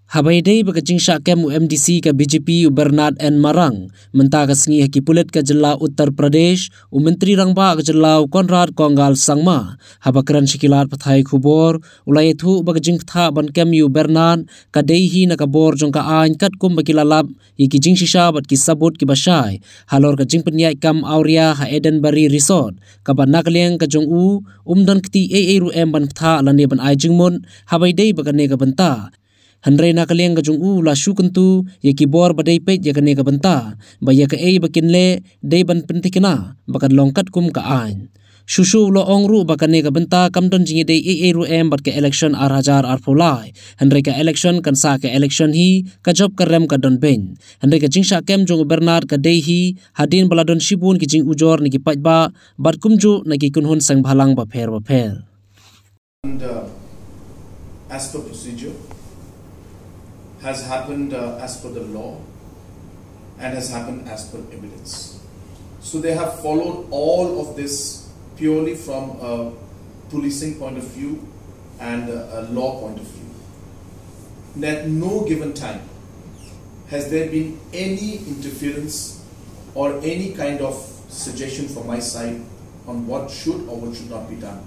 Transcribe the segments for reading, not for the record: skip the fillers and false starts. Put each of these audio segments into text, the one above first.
Habaidei baka Jinshah kemu MDC ka BJP Bernard N Marang menta ka sengi haki pulit ka jela Uttar Pradesh u menteri rangba ka jela Conrad Kongal sangma habakran shikilat pathai khubor ulai thu baka jingtha ban kemu Bernard ka deihi na ka bor jong ka ain kat kum bakilalap iki Jinshah bat ki sabut ki basai halor ka jingpenyai kam auria ha Edenbury Resort ka ban nakleng ka jong u umdan kti ru ban ptha lane ban ai jingmun habaidei baka ne ka benta Handrai na kaliang ka jung la shu kentu ye kibor badai pet ye kane ka benta ba ye ka ei bakin le dei ban pentikna bakan longkat kum ka ain shushu lo ongru bakane ka benta Kyndon jingi dei ru bat ka election arhajar arpolai handrai ka election kan sa ka election hi ka job ka rem ka don ben handrai ka Jinshah kem jung Bernard ka dei hi hadin baladon shibun ki jing ujor ni ki pajba bat kumju na ki kunhun sang bhalang ba pher and as per procedure has happened as per the law and has happened as per evidence. So they have followed all of this purely from a policing point of view and a law point of view. And at no given time has there been any interference or any kind of suggestion from my side on what should or what should not be done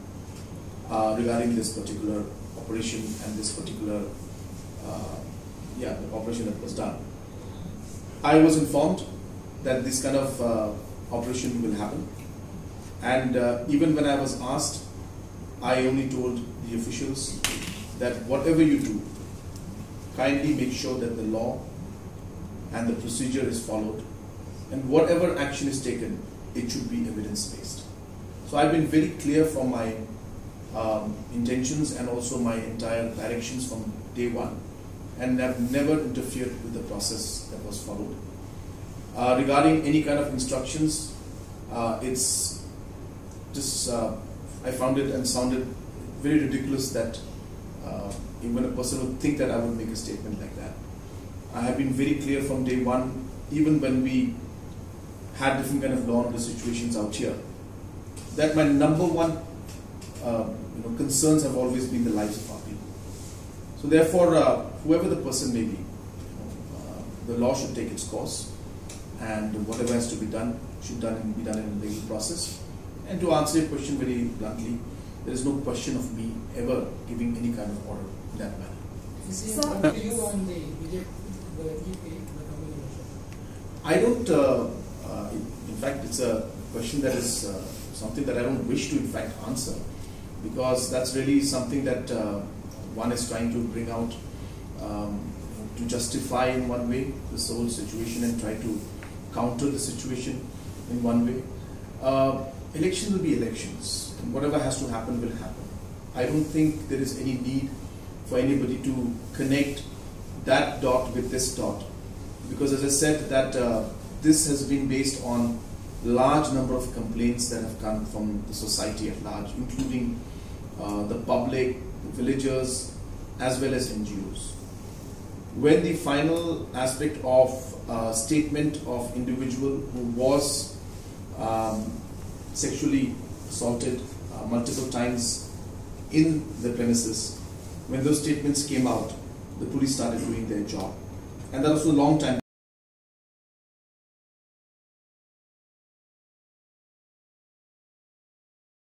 regarding this particular operation and this particular the operation that was done. I was informed that this kind of operation will happen, and even when I was asked, I only told the officials that whatever you do, kindly make sure that the law and the procedure is followed, and whatever action is taken, it should be evidence-based. So I've been very clear from my intentions and also my entire directions from day one, and have never interfered with the process that was followed. Regarding any kind of instructions, it's just, I found it and sounded very ridiculous that even a person would think that I would make a statement like that. I have been very clear from day one, even when we had different kind of law and order situations out here, that my number one concerns have always been the lives of our people. So therefore, whoever the person may be, the law should take its course, and whatever has to be done should be done in a legal process. And to answer your question very bluntly, there is no question of me ever giving any kind of order in that manner. I don't, in fact, it's a question that is something that I don't wish to in fact answer, because that's really something that one is trying to bring out to justify in one way this whole situation and try to counter the situation in one way. Elections will be elections, and whatever has to happen will happen. I don't think there is any need for anybody to connect that dot with this dot, because as I said that this has been based on large number of complaints that have come from the society at large, including the public, the villagers, as well as NGOs. When the final aspect of statement of individual who was sexually assaulted multiple times in the premises, when those statements came out, the police started doing their job. And that was a long time